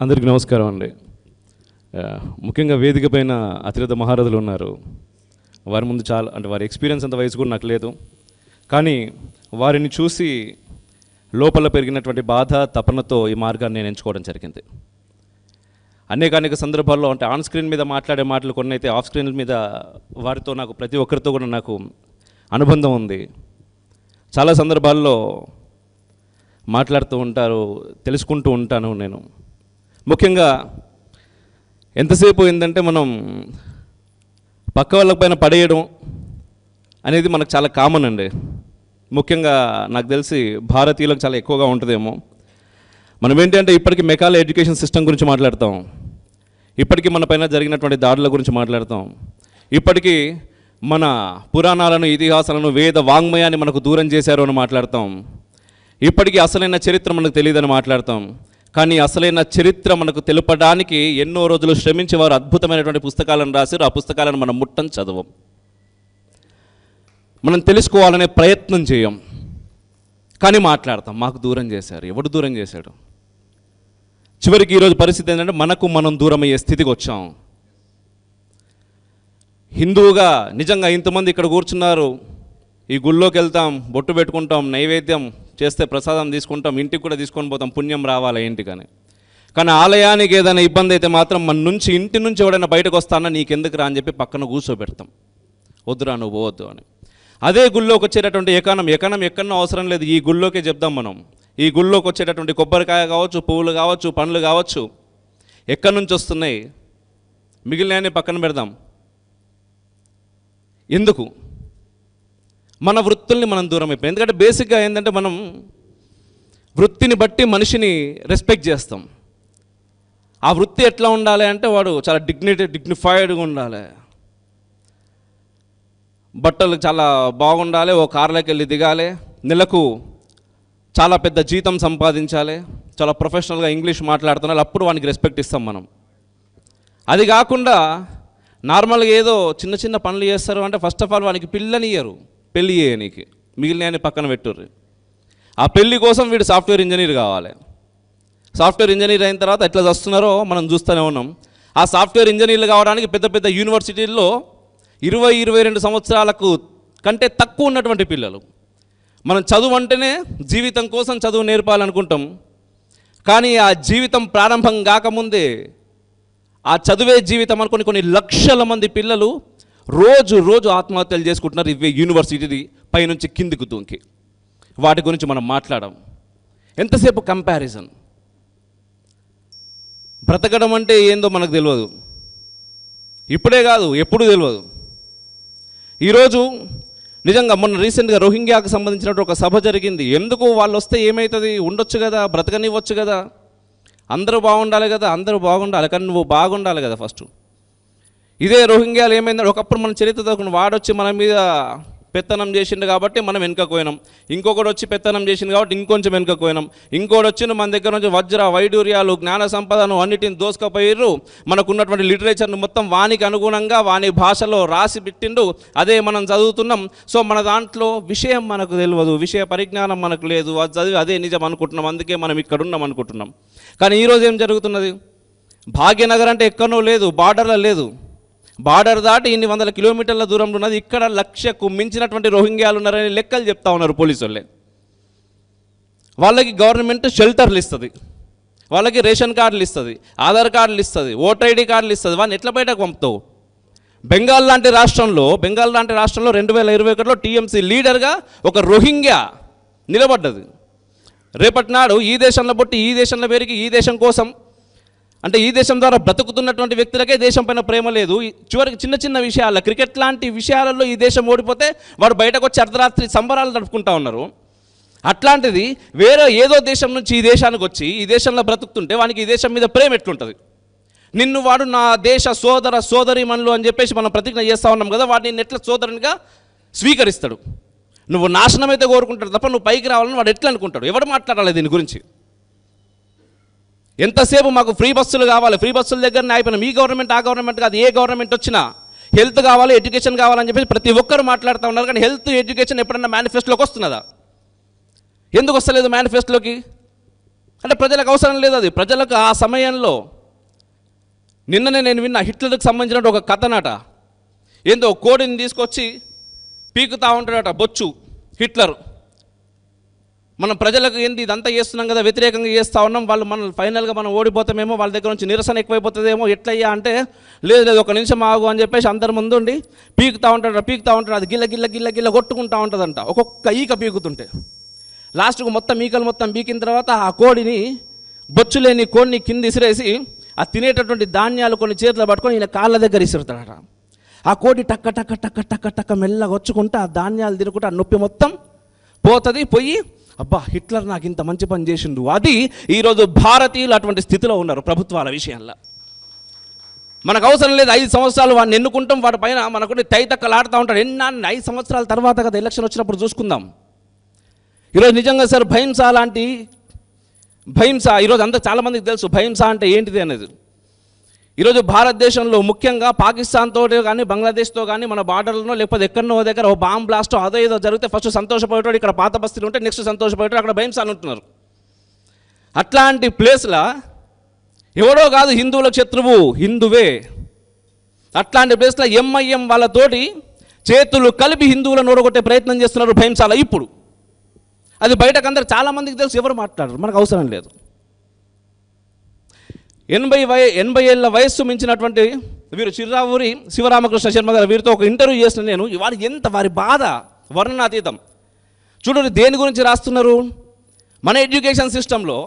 అందరికీ నమస్కారం అండి. ముఖ్యంగా వేదిక పైన అతిరథ మహారథులు ఉన్నారు. వారి ముందు చాలా అంటే వారి ఎక్స్పీరియన్స్ అంత వయసు కూడా నాకు లేదు, కానీ వారిని చూసి లోపల పెరిగినటువంటి బాధ తపనతో ఈ మార్గాన్ని నేను ఎంచుకోవడం జరిగింది. అనేక సందర్భాల్లో అంటే ఆన్ స్క్రీన్ మీద మాట్లాడే మాటలు కొన్ని అయితే ఆఫ్ స్క్రీన్ మీద వారితో నాకు ప్రతి ఒక్కరితో కూడా నాకు అనుబంధం ఉంది. చాలా సందర్భాల్లో మాట్లాడుతూ ఉంటారు, తెలుసుకుంటూ ఉంటాను నేను. ముఖ్యంగా ఎంతసేపు ఏంటంటే మనం పక్క వాళ్ళ పైన పడేయడం అనేది మనకు చాలా కామన్ అండి. ముఖ్యంగా నాకు తెలిసి భారతీయులకు చాలా ఎక్కువగా ఉంటుందేమో. మనం ఏంటంటే ఇప్పటికీ మెకాలే ఎడ్యుకేషన్ సిస్టమ్ గురించి మాట్లాడతాం, ఇప్పటికీ మన పైన జరిగినటువంటి దాడుల గురించి మాట్లాడతాం, ఇప్పటికీ మన పురాణాలను ఇతిహాసాలను వేద వాంగ్మయాన్ని మనకు దూరం చేశారు అని మాట్లాడతాం, ఇప్పటికీ అసలైన చరిత్ర మనకు తెలియదని మాట్లాడతాం. కానీ అసలైన చరిత్ర మనకు తెలుపడానికి ఎన్నో రోజులు శ్రమించి వారు అద్భుతమైనటువంటి పుస్తకాలను రాశారు. ఆ పుస్తకాలను మనం ముట్టం చదవం, మనం తెలుసుకోవాలనే ప్రయత్నం చేయం, కానీ మాట్లాడతాం. మాకు దూరం చేశారు. ఎవడు దూరం చేశాడు? చివరికి ఈరోజు పరిస్థితి ఏంటంటే మనకు మనం దూరం అయ్యే స్థితికి వచ్చాం. హిందువుగా నిజంగా ఇంతమంది ఇక్కడ కూర్చున్నారు, ఈ గుళ్ళోకి వెళ్తాం, బొట్టు పెట్టుకుంటాం, నైవేద్యం చేస్తే ప్రసాదం తీసుకుంటాం, ఇంటికి కూడా తీసుకొని పోతాం, పుణ్యం రావాలి ఇంటికని. కానీ ఆలయానికి ఏదైనా ఇబ్బంది అయితే మాత్రం మన నుంచి ఇంటి నుంచి ఎవడైనా బయటకు వస్తానా నీకెందుకు రా అని చెప్పి పక్కన కూర్చోబెడతాం, వద్దురా నువ్వు పోవద్దు అని. అదే గుళ్ళోకి వచ్చేటటువంటి ఎకానం ఎక్కడో అవసరం లేదు, ఈ గుళ్ళోకే చెప్దాం మనం. ఈ గుళ్ళోకి వచ్చేటటువంటి కొబ్బరికాయ కావచ్చు, పువ్వులు కావచ్చు, పండ్లు కావచ్చు, ఎక్కడి నుంచి వస్తున్నాయి, మిగిలినవన్నీ పక్కన పెడదాం. ఎందుకు? మన వృత్తుల్ని మనం దూరం అయిపోయాం. ఎందుకంటే బేసిక్గా ఏంటంటే మనం వృత్తిని బట్టి మనిషిని రెస్పెక్ట్ చేస్తాం. ఆ వృత్తి ఎట్లా ఉండాలి అంటే వాడు చాలా డిగ్నిఫైడ్గా ఉండాలి, బట్టలు చాలా బాగుండాలి, ఓ కార్లోకి వెళ్ళి దిగాలి, నెలకు చాలా పెద్ద జీతం సంపాదించాలి, చాలా ప్రొఫెషనల్గా ఇంగ్లీష్ మాట్లాడుతున్నారు, అప్పుడు వానికి రెస్పెక్ట్ ఇస్తాం మనం. అది కాకుండా నార్మల్గా ఏదో చిన్న పనులు చేస్తారు అంటే ఫస్ట్ ఆఫ్ ఆల్ వానికి పిల్లనియ్యరు, పెళ్ళి చేయనీకి, మిగిలిన పక్కన పెట్టుర్రు. ఆ పెళ్ళి కోసం వీడు సాఫ్ట్వేర్ ఇంజనీర్ కావాలి. సాఫ్ట్వేర్ ఇంజనీర్ అయిన తర్వాత ఎట్లా వస్తున్నారో మనం చూస్తూనే ఉన్నాం. ఆ సాఫ్ట్వేర్ ఇంజనీర్లు కావడానికి పెద్ద యూనివర్సిటీల్లో 20-22 సంవత్సరాలకు కంటే తక్కువ ఉన్నటువంటి పిల్లలు. మనం చదువు అంటేనే జీవితం కోసం చదువు నేర్పాలనుకుంటాం, కానీ ఆ జీవితం ప్రారంభం కాకముందే ఆ చదువే జీవితం అనుకుని కొన్ని లక్షల మంది పిల్లలు రోజు ఆత్మహత్యలు చేసుకుంటున్నారు. ఇవే యూనివర్సిటీ పైనుంచి కిందికి దూకి. వాటి గురించి మనం మాట్లాడడం. ఎంతసేపు కంపారిజన్. బ్రతకడం అంటే ఏందో మనకు తెలియదు, ఇప్పుడే కాదు ఎప్పుడూ తెలియదు. ఈరోజు నిజంగా మొన్న రీసెంట్గా రోహింగ్యాకు సంబంధించినటువంటి ఒక సభ జరిగింది. ఎందుకు వాళ్ళు వస్తే ఏమవుతుంది, ఉండొచ్చు కదా, బ్రతకనివ్వచ్చు కదా, అందరూ బాగుండాలి కదా, అందరూ బాగుండాలి, కానీ నువ్వు బాగుండాలి కదా ఫస్ట్. ఇదే రోహింగ్యాలు ఏమైందంటే ఒకప్పుడు మన చరిత్ర వాడొచ్చి మన మీద పెత్తనం చేసిండు కాబట్టి మనం వెనుకపోయినాం, ఇంకొకటి వచ్చి పెత్తనం చేసింది కాబట్టి ఇంకొంచెం వెనుకపోయినాం, ఇంకోటి వచ్చి మన దగ్గర నుంచి వజ్ర వైడూర్యాలు జ్ఞాన సంపదను అన్నిటిని దోసుకపోయారు. మనకున్నటువంటి లిటరేచర్ను మొత్తం వానికి అనుగుణంగా వాని భాషలో రాసి పెట్టిండు, అదే మనం చదువుతున్నాం. సో మన దాంట్లో విషయం మనకు తెలియదు, విషయ పరిజ్ఞానం మనకు లేదు, అది చదివి అదే నిజం అనుకుంటున్నాం, అందుకే మనం ఇక్కడ ఉన్నాం అనుకుంటున్నాం. కానీ ఈరోజు ఏం జరుగుతున్నది? భాగ్యనగర్ అంటే ఎక్కడో లేదు, బార్డర్లో లేదు, బార్డర్ దాటి ఇన్ని 100 కిలోమీటర్ల దూరంలో ఉన్నది. ఇక్కడ 1,00,000కు మించినటువంటి రోహింగ్యాలు ఉన్నారని లెక్కలు చెప్తా ఉన్నారు పోలీసు వాళ్ళే. వాళ్ళకి గవర్నమెంట్ షెల్టర్లు ఇస్తుంది, వాళ్ళకి రేషన్ కార్డులు ఇస్తుంది, ఆధార్ కార్డులు ఇస్తుంది, ఓటర్ ఐడి కార్డులు ఇస్తుంది. వాళ్ళని ఎట్లా బయటకు పంపుతావు? బెంగాల్ లాంటి రాష్ట్రంలో 2021లో టీఎంసీ లీడర్గా ఒక రోహింగ్యా నిలబడ్డది. రేపటి నాడు ఈ దేశంలో పుట్టి ఈ దేశంలో పెరిగి ఈ దేశం కోసం అంటే ఈ దేశం ద్వారా బ్రతుకుతున్నటువంటి వ్యక్తులకే దేశం పైన ప్రేమ లేదు. చివరికి చిన్న విషయాల్లో క్రికెట్ లాంటి విషయాలలో ఈ దేశం ఓడిపోతే వాడు బయటకు వచ్చి అర్ధరాత్రి సంబరాలు నడుపుకుంటా ఉన్నారు. అట్లాంటిది వేరే ఏదో దేశం నుంచి ఈ దేశానికి వచ్చి ఈ దేశంలో బ్రతుకుతుంటే వానికి ఈ దేశం మీద ప్రేమ ఎట్లుంటుంది? నిన్ను వాడు నా దేశ సోదరిమణులు అని చెప్పేసి మనం ప్రతిజ్ఞ చేస్తూ ఉన్నాం కదా, వాడిని ఎట్లా సోదరునిగా స్వీకరిస్తాడు? నువ్వు నాశనం అయితే కోరుకుంటాడు తప్ప నువ్వు పైకి రావాలని వాడు ఎట్లా అనుకుంటాడు? ఎవడు మాట్లాడాలి దీని గురించి? ఎంతసేపు మాకు ఫ్రీ బస్సులు కావాలి, ఫ్రీ బస్సుల దగ్గరనే అయిపోయినాం. ఈ గవర్నమెంట్ ఆ గవర్నమెంట్ కాదు, ఏ గవర్నమెంట్ వచ్చినా హెల్త్ కావాలి, ఎడ్యుకేషన్ కావాలని చెప్పేసి ప్రతి ఒక్కరు మాట్లాడుతూ ఉన్నారు. కానీ హెల్త్ ఎడ్యుకేషన్ ఎప్పుడన్నా మేనిఫెస్టోలోకి వస్తున్నదా? ఎందుకు వస్తలేదు మేనిఫెస్టోలోకి? అంటే ప్రజలకు అవసరం లేదు అది. ప్రజలకు ఆ సమయంలో నిన్ననే నేను విన్న హిట్లర్కి సంబంధించిన ఒక కథనట. ఏందో కోడిని తీసుకొచ్చి పీకుతా ఉంటాడట బొచ్చు హిట్లర్. మనం ప్రజలకు ఏంది ఇదంతా చేస్తున్నాం కదా, వ్యతిరేకంగా చేస్తూ ఉన్నాం, వాళ్ళు మనం ఫైనల్గా మనం ఓడిపోతామేమో, వాళ్ళ దగ్గర నుంచి నిరసన ఎక్కువైపోతుందేమో, ఎట్లయ్యా అంటే లేదు ఒక నిమిషం ఆగు అని చెప్పేసి అందరి ముందు ఉండి పీకుతూ ఉంటాడు. అది గిల్ల గిల్ల గిల్ల గిల్ల కొట్టుకుంటూ ఉంటుందంట ఒక్కొక్క ఈక పీకుతుంటే. లాస్ట్కు మొత్తం ఈకలు మొత్తం పీకిన తర్వాత ఆ కోడిని, బొచ్చు లేని కోడిని కింద ఇసిరేసి ఆ తినేటటువంటి ధాన్యాలు కొన్ని చేతులు పట్టుకొని ఈయన కాళ్ళ దగ్గర ఇసురుతాడట. ఆ కోడి టక్క టక్క టక్క టక్క టక్క మెల్లగా వచ్చుకుంటూ ఆ ధాన్యాలు తినుకుంటూ ఆ నొప్పి మొత్తం పోతుంది. పోయి అబ్బా హిట్లర్ నాకు ఇంత మంచి పని చేసిండు. అది ఈరోజు భారతీయులు అటువంటి స్థితిలో ఉన్నారు ప్రభుత్వాల విషయంలో. మనకు అవసరం లేదు 5 సంవత్సరాలు వాడిని ఎన్నుకుంటాం, వాడి పైన మనకు తైతక్కలు ఆడుతూ ఉంటాడు. 5 సంవత్సరాల తర్వాత కదా ఎలక్షన్ వచ్చినప్పుడు చూసుకుందాం. ఈరోజు నిజంగా సార్ భహింస ఈరోజు అంతా చాలామందికి తెలుసు భహింస అంటే ఏంటిది అనేది. ఈరోజు భారతదేశంలో ముఖ్యంగా పాకిస్తాన్తో కానీ బంగ్లాదేశ్తో కానీ మన బార్డర్లో లేకపోతే ఎక్కడో దగ్గర ఓ బాంబ్ బ్లాస్టో అదో ఏదో జరిగితే ఫస్ట్ సంతోషపడేటోడు ఇక్కడ పాత బస్తీలు ఉంటే నెక్స్ట్ సంతోషపడేటోడు అక్కడ భహింస ఉంటున్నారు. అట్లాంటి ప్లేస్లో ఎవడో కాదు హిందువుల శత్రువు హిందువే. అట్లాంటి ప్లేస్లో ఎంఐఎం వాళ్ళతోటి చేతులు కలిపి హిందువులను ఓడగొట్టే ప్రయత్నం చేస్తున్నారు భహింసాల. ఇప్పుడు అది బయటకందరూ చాలామందికి తెలుసు, ఎవరు మాట్లాడరు, మనకు అవసరం లేదు. 80 ఏళ్ళ వయస్సు మించినటువంటి వీరు చిర్రావూరి శివరామకృష్ణ శర్మ గారు, వీరితో ఒక ఇంటర్వ్యూ చేసిన నేను. వారి బాధ వర్ణనాతీతం. చూడండి దేని గురించి రాస్తున్నారు. మన ఎడ్యుకేషన్ సిస్టంలో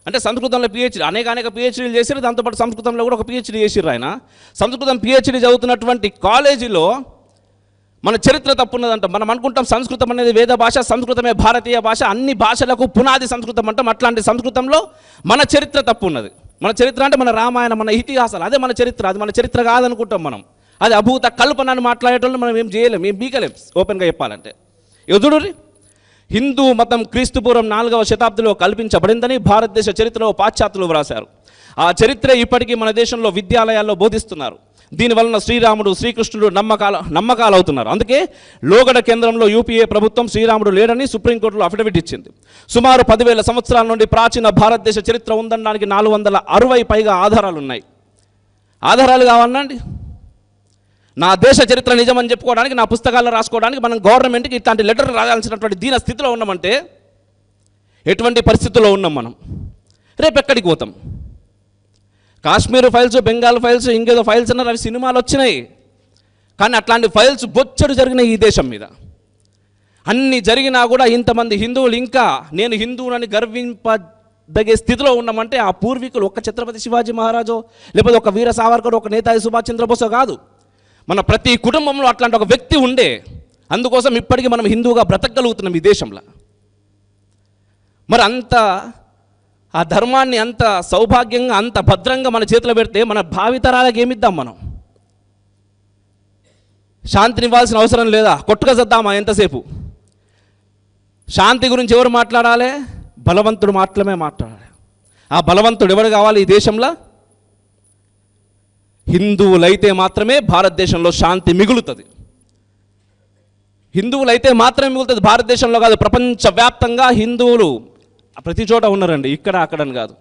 అంటే సంస్కృతంలో పిహెచ్డీ అనేక పిహెచ్డీలు చేశారు, దాంతోపాటు సంస్కృతంలో కూడా ఒక పిహెచ్డీ చేసిర్రు ఆయన. సంస్కృతం పిహెచ్డీ చదువుతున్నటువంటి కాలేజీలో మన చరిత్ర తప్పున్నదంట. మనం అనుకుంటాం సంస్కృతం అనేది వేద భాష, సంస్కృతమే భారతీయ భాష, అన్ని భాషలకు పునాది సంస్కృతం అంటాం. అట్లాంటి సంస్కృతంలో మన చరిత్ర తప్పు ఉన్నది. మన చరిత్ర అంటే మన రామాయణం, మన ఇతిహాసాలు, అదే మన చరిత్ర. అది మన చరిత్ర కాదనుకుంటాం మనం. అది అభూత కల్పనని మాట్లాడేటోళ్ళు మనం ఏం చేయలేం, ఏం బీకలేం ఓపెన్గా చెప్పాలంటే. ఎదురురి హిందూ మతం క్రీస్తుపూర్వం 4వ శతాబ్దిలో కల్పించబడిందని భారతదేశ చరిత్రలో పాశ్చాత్యులు వ్రాశారు. ఆ చరిత్ర ఇప్పటికీ మన దేశంలో విద్యాలయాల్లో బోధిస్తున్నారు. దీనివలన శ్రీరాముడు శ్రీకృష్ణుడు నమ్మకాలు అవుతున్నారు. అందుకే లోగడ కేంద్రంలో యూపీఏ ప్రభుత్వం శ్రీరాముడు లేడని సుప్రీంకోర్టులో అఫిడవిట్ ఇచ్చింది. సుమారు 10,000 సంవత్సరాల నుండి ప్రాచీన భారతదేశ చరిత్ర ఉందనడానికి 460 పైగా ఆధారాలు ఉన్నాయి. ఆధారాలు కావాలండి. నా దేశ చరిత్ర నిజమని చెప్పుకోవడానికి, నా పుస్తకాల్లో రాసుకోవడానికి మనం గవర్నమెంట్కి ఇట్లాంటి లెటర్ రాయాల్సినటువంటి దీన స్థితిలో ఉన్నామంటే ఎటువంటి పరిస్థితుల్లో ఉన్నాం మనం. రేపు ఎక్కడికి పోతాం? కాశ్మీర్ ఫైల్స్, బెంగాల్ ఫైల్స్, ఇంకేదో ఫైల్స్ అన్నారు, అవి సినిమాలు వచ్చినాయి. కానీ అట్లాంటి ఫైల్స్ బొచ్చడు జరిగినాయి ఈ దేశం మీద. అన్ని జరిగినా కూడా ఇంతమంది హిందువులు ఇంకా నేను హిందువునని గర్వింపదగే స్థితిలో ఉన్నామంటే ఆ పూర్వీకులు ఒక్క ఛత్రపతి శివాజీ మహారాజో లేకపోతే ఒక వీర సావర్కర్, ఒక నేతాజీ సుభాష్ చంద్రబోసో కాదు. మన ప్రతి కుటుంబంలో అట్లాంటి ఒక వ్యక్తి ఉండే. అందుకోసం ఇప్పటికీ మనం హిందువుగా బ్రతకగలుగుతున్నాం ఈ దేశంలో. మరి అంత ఆ ధర్మాన్ని అంత సౌభాగ్యంగా అంత భద్రంగా మన చేతిలో పెడితే మన భావితరాలకు ఏమిద్దాం? మనం శాంతిని ఇవ్వాల్సిన అవసరం లేదా? కొట్టుగా చద్దామా ఎంతసేపు? శాంతి గురించి ఎవరు మాట్లాడాలి? బలవంతుడు మాత్రమే మాట్లాడాలి. ఆ బలవంతుడు ఎవరు కావాలి ఈ దేశంలో? హిందువులైతే మాత్రమే భారతదేశంలో శాంతి మిగులుతుంది. హిందువులైతే మాత్రమే మిగులుతుంది భారతదేశంలో కాదు, ప్రపంచవ్యాప్తంగా హిందువులు ప్రతి చోట ఉన్నారండి, ఇక్కడ అక్కడని కాదు.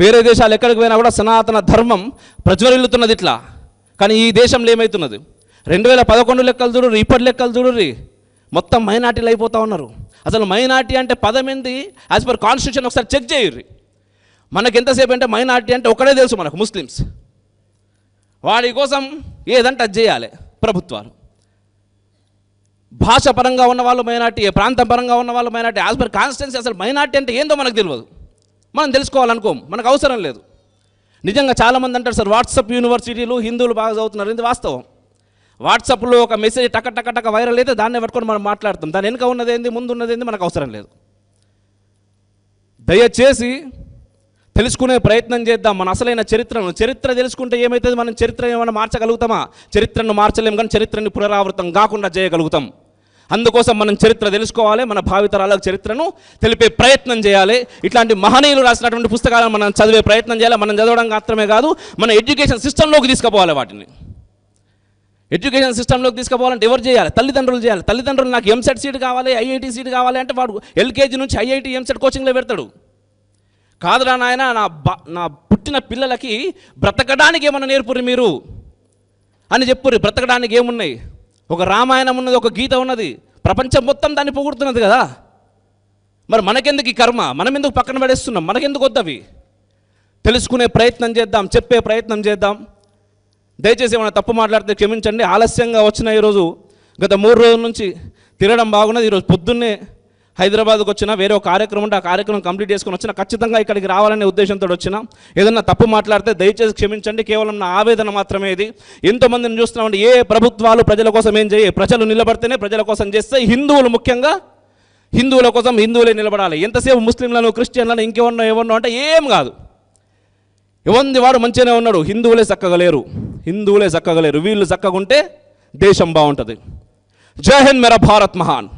వేరే దేశాలు ఎక్కడికి పోయినా కూడా సనాతన ధర్మం ప్రజ్వరిల్లుతున్నది ఇట్లా. కానీ ఈ దేశంలో ఏమవుతున్నది? 2011 లెక్కలు చూడుర్రి, ఇప్పటి లెక్కలు చూడుర్రి, మొత్తం మైనార్టీలు అయిపోతూ ఉన్నారు. అసలు మైనార్టీ అంటే పదం ఏంది? యాజ్ పర్ కాన్స్టిట్యూషన్ ఒకసారి చెక్ చేయర్రి. మనకి ఎంతసేపు అంటే మైనార్టీ అంటే ఒకటే తెలుసు మనకు, ముస్లిమ్స్. వాడి కోసం ఏదంటే అది చేయాలి ప్రభుత్వాలు. భాష పరంగా ఉన్న వాళ్ళు మైనార్టీ, ప్రాంతం పరంగా ఉన్న వాళ్ళు మైనార్టీ. యాజ్ పర్ కాన్స్టిట్యున్సీ అసలు మైనార్టీ అంటే ఏందో మనకు తెలియదు, మనం తెలుసుకోవాలనుకోం, మనకు అవసరం లేదు. నిజంగా చాలామంది అంటారు సార్ వాట్సాప్ యూనివర్సిటీలు హిందువులు బాగా చదువుతున్నారు. ఇది వాస్తవం. వాట్సాప్లో ఒక మెసేజ్ టక టక టక వైరల్ అయితే దాన్నే పట్టుకొని మనం మాట్లాడతాం. దాని వెనుక ఉన్నదేంది, ముందు ఉన్నదేంది మనకు అవసరం లేదు. దయచేసి తెలుసుకునే ప్రయత్నం చేద్దాం మన అసలైన చరిత్రను. చరిత్ర తెలుసుకుంటే ఏమవుతుంది? మనం చరిత్ర ఏమైనా మార్చగలుగుతామా? చరిత్రను మార్చలేము, కానీ చరిత్రని పునరావృతం కాకుండా చేయగలుగుతాం. అందుకోసం మనం చరిత్ర తెలుసుకోవాలి, మన భావితరాలకు చరిత్రను తెలిపే ప్రయత్నం చేయాలి. ఇట్లాంటి మహనీయులు రాసినటువంటి పుస్తకాలను మనం చదివే ప్రయత్నం చేయాలి. మనం చదవడం మాత్రమే కాదు, మన ఎడ్యుకేషన్ సిస్టంలోకి తీసుకుపోవాలి. వాటిని ఎడ్యుకేషన్ సిస్టంలోకి తీసుకుపోవాలంటే ఎవరు చేయాలి? తల్లిదండ్రులు చేయాలి. తల్లిదండ్రులు నాకు ఎంసెట్ సీట్ కావాలి, ఐఐటి సీట్ కావాలి అంటే వాడు ఎల్కేజీ నుంచి ఐఐటి ఎంసెట్ కోచింగ్లో పెడతాడు. కాదురా నాయన, నా పుట్టిన పిల్లలకి బ్రతకడానికి ఏమన్నా నేర్పురి మీరు అని చెప్పుర్రి. బ్రతకడానికి ఏమున్నాయి? ఒక రామాయణం ఉన్నది, ఒక గీత ఉన్నది, ప్రపంచం మొత్తం దాన్ని పొగుడుతున్నది కదా. మరి మనకెందుకు ఈ కర్మ? మనం ఎందుకు పక్కన పడేస్తున్నాం? మనకెందుకు వద్దవి? తెలుసుకునే ప్రయత్నం చేద్దాం, చెప్పే ప్రయత్నం చేద్దాం. దయచేసి ఏమైనా తప్పు మాట్లాడితే క్షమించండి. ఆలస్యంగా వచ్చిన ఈరోజు గత 3 రోజుల నుంచి తిరగడం బాగున్నది. ఈరోజు పొద్దున్నే హైదరాబాద్కు వచ్చిన, వేరే ఒక కార్యక్రమం ఉంటే ఆ కార్యక్రమం కంప్లీట్ చేసుకొని వచ్చిన. ఖచ్చితంగా ఇక్కడికి రావాలనే ఉద్దేశంతో వచ్చిన. ఏదన్నా తప్పు మాట్లాడితే దయచేసి క్షమించండి. కేవలం నా ఆవేదన మాత్రమే ఇది. ఎంతోమందిని చూస్తున్నామండి, ఏ ప్రభుత్వాలు ప్రజల కోసం ఏం చేయ, ప్రజలు నిలబడితేనే ప్రజల కోసం చేస్తే, హిందువులు ముఖ్యంగా హిందువుల కోసం హిందువులే నిలబడాలి. ఎంతసేపు ముస్లింలను, క్రిస్టియన్లను, ఇంకెవరినో ఎవరినో అంటే ఏం కాదు. ఎవంది వాడు మంచిగానే ఉన్నాడు, హిందువులే చక్కగలేరు, హిందువులే చక్కగలేరు. వీళ్ళు చక్కగా ఉంటే దేశం బాగుంటుంది. జై హింద్, మేరా భారత్ మహాన్.